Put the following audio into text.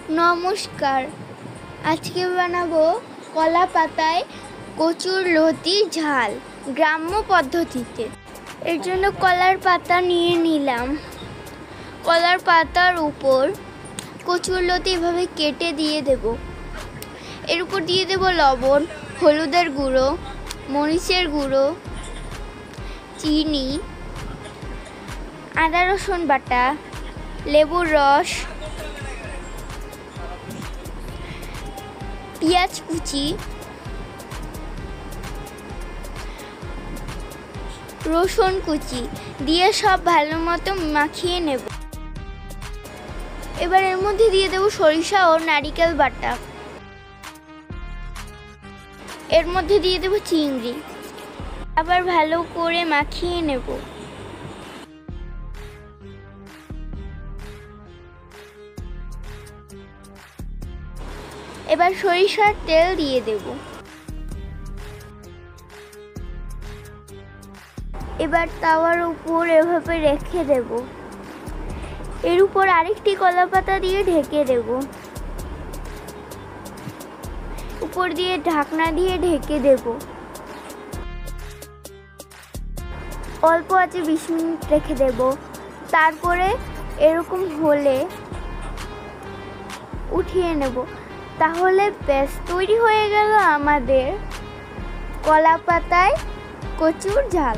নমস্কার, আজকে বানাবো কলা পাতায় কচুর লতি ঝাল গ্রাম্য পদ্ধতিতে। এর জন্য কলার পাতা নিয়ে নিলাম। কলার পাতার উপর কচুর লতি এভাবে কেটে দিয়ে দেব। এর উপর দিয়ে দেব লবণ, হলুদের গুঁড়ো, মরিচের গুঁড়ো, চিনি, আদা রসুন বাটা, লেবুর রস, পেঁয়াজ কুচি, রসুন কুচি দিয়ে সব ভালো মতো মাখিয়ে নেব। এবার এর মধ্যে দিয়ে দেব সরিষা ও নারিকেল বাটা। এর মধ্যে দিয়ে দেব চিংড়ি। আবার ভালো করে মাখিয়ে নেব। এবার সরিষার তেল দিয়ে দেব। এবার তাওয়ার উপর এভাবে রেখে দেব। এর উপর আরেকটি কলা পাতা দিয়ে ঢেকে দেব। উপর দিয়ে ঢাকনা দিয়ে ঢেকে দেব। অল্প আঁচে 20 মিনিট রেখে দেব। তারপরে এরকম হলে উঠিয়ে নেব। তাহলে ব্যাস তৈরি হয়ে গেল আমাদের কলা পাতায় কচুর ঝাল।